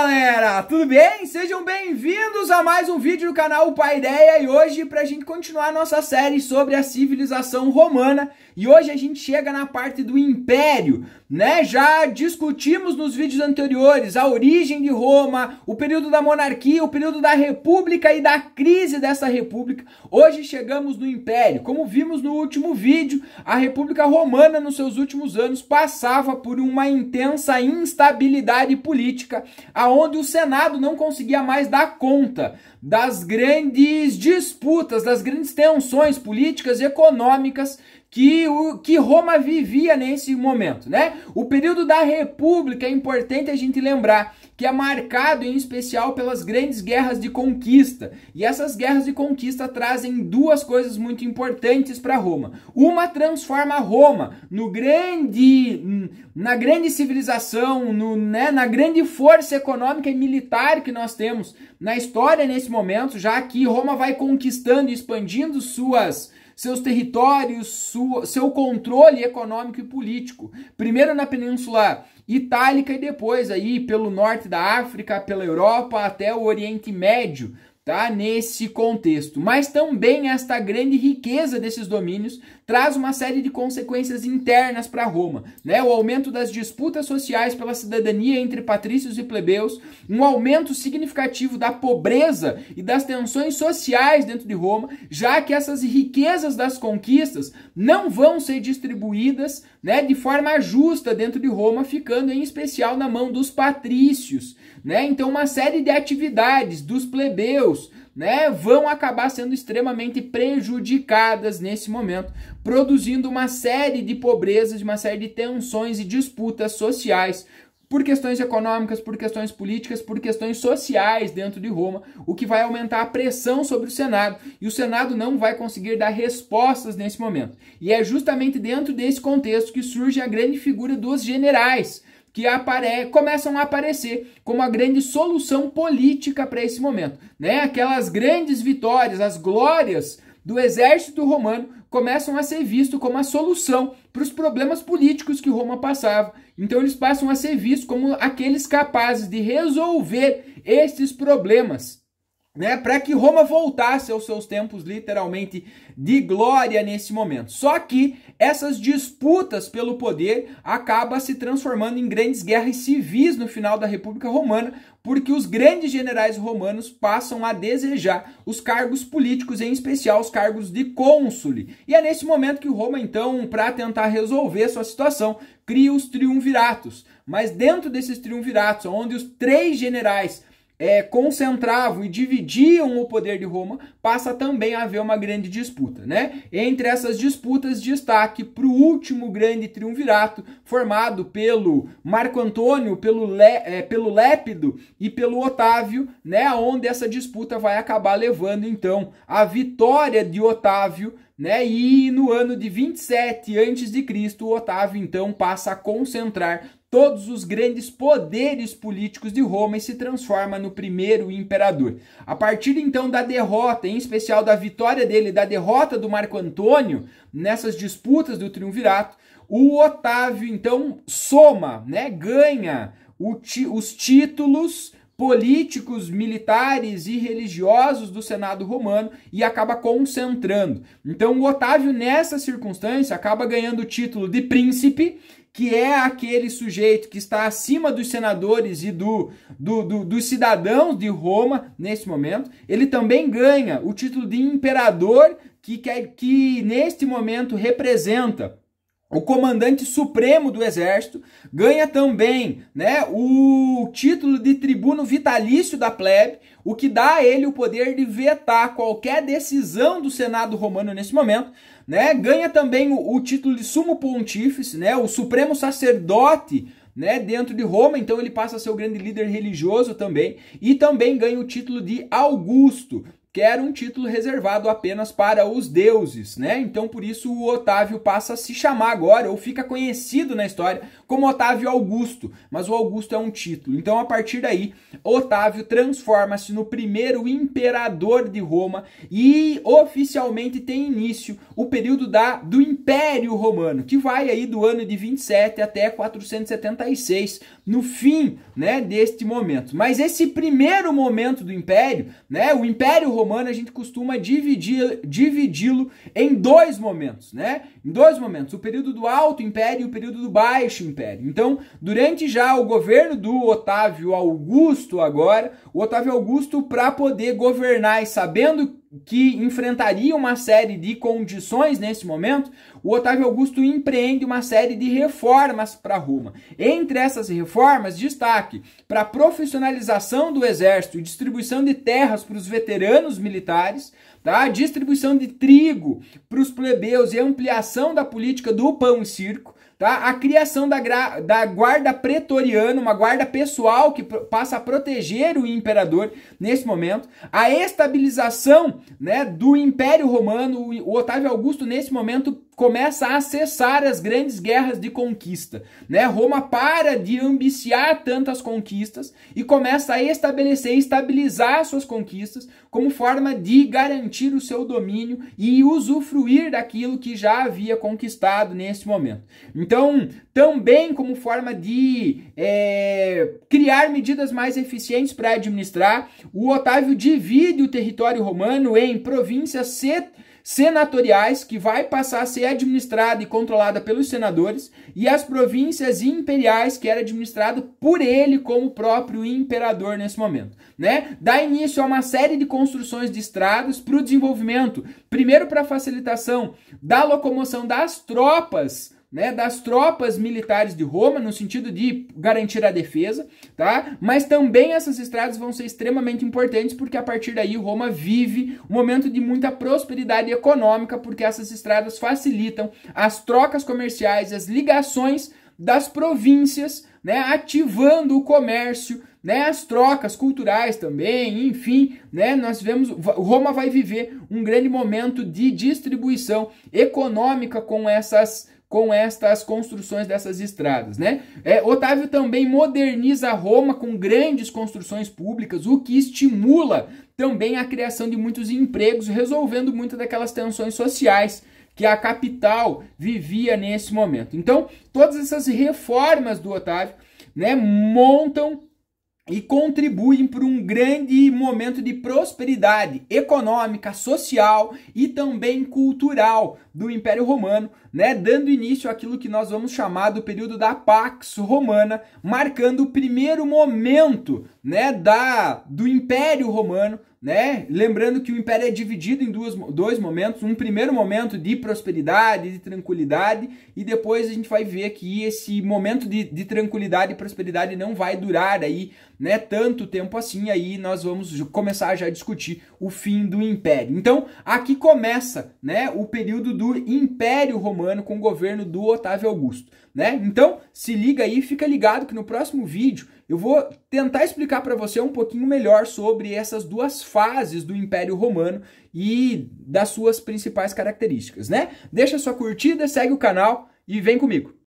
Galera, tudo bem? Sejam bem-vindos a mais um vídeo do canal Paideia e hoje pra gente continuar a nossa série sobre a civilização romana e hoje a gente chega na parte do Império, né? Já discutimos nos vídeos anteriores a origem de Roma, o período da monarquia, o período da república e da crise dessa república. Hoje chegamos no Império. Como vimos no último vídeo, a República Romana nos seus últimos anos passava por uma intensa instabilidade política, onde o Senado não conseguia mais dar conta das disputas, das grandes tensões políticas e econômicas que Roma vivia nesse momento, né? O período da República é importante a gente lembrar que é marcado em especial pelas grandes guerras de conquista. E essas guerras de conquista trazem duas coisas muito importantes para Roma. Uma transforma Roma na grande civilização, na grande força econômica e militar que nós temos na história nesse momento, já que Roma vai conquistando e expandindo seus territórios, seu controle econômico e político. Primeiro na Península Itálica e depois aí pelo norte da África, pela Europa até o Oriente Médio, tá? Nesse contexto. Mas também esta grande riqueza desses domínios traz uma série de consequências internas para Roma, né? O aumento das disputas sociais pela cidadania entre patrícios e plebeus, um aumento significativo da pobreza e das tensões sociais dentro de Roma, já que essas riquezas das conquistas não vão ser distribuídas, né, de forma justa dentro de Roma, ficando em especial na mão dos patrícios, né? Então uma série de atividades dos plebeus, né, vão acabar sendo extremamente prejudicadas nesse momento, produzindo uma série de pobrezas, uma série de tensões e disputas sociais por questões econômicas, por questões políticas, por questões sociais dentro de Roma, o que vai aumentar a pressão sobre o Senado, e o Senado não vai conseguir dar respostas nesse momento. E é justamente dentro desse contexto que surge a grande figura dos generais, que começam a aparecer como a grande solução política para esse momento, né? Aquelas grandes vitórias, as glórias do exército romano começam a ser vistos como a solução para os problemas políticos que Roma passava. Então eles passam a ser vistos como aqueles capazes de resolver esses problemas, né, para que Roma voltasse aos seus tempos literalmente de glória nesse momento. Só que essas disputas pelo poder acabam se transformando em grandes guerras civis no final da República Romana, porque os grandes generais romanos passam a desejar os cargos políticos, em especial os cargos de cônsule. E é nesse momento que Roma, então, para tentar resolver sua situação, cria os triunviratos. Mas dentro desses triunviratos, onde os três generais concentravam e dividiam o poder de Roma, passa também a haver uma grande disputa, né? Entre essas disputas, destaque para o último grande triunvirato, formado pelo Marco Antônio, pelo Lépido e pelo Otávio, né? Onde essa disputa vai acabar levando, então, a vitória de Otávio, né? E no ano de 27 a.C., o Otávio, então, passa a concentrar todos os grandes poderes políticos de Roma e se transforma no primeiro imperador. A partir então da derrota, em especial da vitória dele, da derrota do Marco Antônio nessas disputas do triunvirato, o Otávio então soma, né, ganha os títulos políticos, militares e religiosos do Senado romano e acaba concentrando. Então o Otávio, nessa circunstância, acaba ganhando o título de príncipe, que é aquele sujeito que está acima dos senadores e dos cidadãos de Roma nesse momento. Ele também ganha o título de imperador, que neste momento representa o comandante supremo do exército. Ganha também, né, o título de tribuno vitalício da plebe, o que dá a ele o poder de vetar qualquer decisão do Senado romano nesse momento, né? Ganha também o título de sumo pontífice, né, o supremo sacerdote, né, dentro de Roma, então ele passa a ser o grande líder religioso também, e também ganha o título de Augusto, que era um título reservado apenas para os deuses, né? Então, por isso, o Otávio passa a se chamar agora, ou fica conhecido na história, como Otávio Augusto, mas o Augusto é um título. Então, a partir daí, Otávio transforma-se no primeiro imperador de Roma e oficialmente tem início o período do Império Romano, que vai aí do ano de 27 até 476, no fim, né, deste momento. Mas esse primeiro momento do Império, né, o Império Romano, a gente costuma dividi-lo em dois momentos, né? Em dois momentos, o período do Alto Império e o período do Baixo Império. Então, durante já o governo do Otávio Augusto agora, o Otávio Augusto, para poder governar e sabendo que enfrentaria uma série de condições nesse momento, o Otávio Augusto empreende uma série de reformas para Roma. Entre essas reformas, destaque para a profissionalização do exército, distribuição de terras para os veteranos militares, tá? Distribuição de trigo para os plebeus e ampliação da política do pão e circo. Tá? A criação da guarda pretoriana, uma guarda pessoal que passa a proteger o imperador nesse momento. A estabilização, né, do Império Romano. O Otávio Augusto, nesse momento, começa a cessar as grandes guerras de conquista, né? Roma para de ambiciar tantas conquistas e começa a estabelecer e estabilizar suas conquistas como forma de garantir o seu domínio e usufruir daquilo que já havia conquistado nesse momento. Então, também como forma de criar medidas mais eficientes para administrar, o Otávio divide o território romano em províncias senatoriais, que vai passar a ser administrada e controlada pelos senadores, e as províncias imperiais, que era administrado por ele como próprio imperador nesse momento, né? Dá início a uma série de construções de estradas para o desenvolvimento, primeiro para a facilitação da locomoção das tropas, né, das tropas militares de Roma, no sentido de garantir a defesa, tá? Mas também essas estradas vão ser extremamente importantes, porque a partir daí Roma vive um momento de muita prosperidade econômica, porque essas estradas facilitam as trocas comerciais, as ligações das províncias, né, ativando o comércio, né, as trocas culturais também, enfim, né, nós vemos, Roma vai viver um grande momento de distribuição econômica com estas construções dessas estradas, né? Otávio também moderniza Roma com grandes construções públicas, o que estimula também a criação de muitos empregos, resolvendo muitas daquelas tensões sociais que a capital vivia nesse momento. Então, todas essas reformas do Otávio, né, montam e contribuem para um grande momento de prosperidade econômica, social e também cultural do Império Romano, né, dando início àquilo que nós vamos chamar do período da Pax Romana, marcando o primeiro momento, né, do Império Romano, né? Lembrando que o Império é dividido em dois momentos, um primeiro momento de prosperidade, de tranquilidade, e depois a gente vai ver que esse momento de tranquilidade e prosperidade não vai durar aí, né, tanto tempo assim. Aí nós vamos começar já a discutir o fim do Império. Então, aqui começa, né, o período do Império Romano com o governo do Otávio Augusto, né? Então, se liga aí, fica ligado que no próximo vídeo eu vou tentar explicar para você um pouquinho melhor sobre essas duas fases do Império Romano e das suas principais características, né? Deixa sua curtida, segue o canal e vem comigo.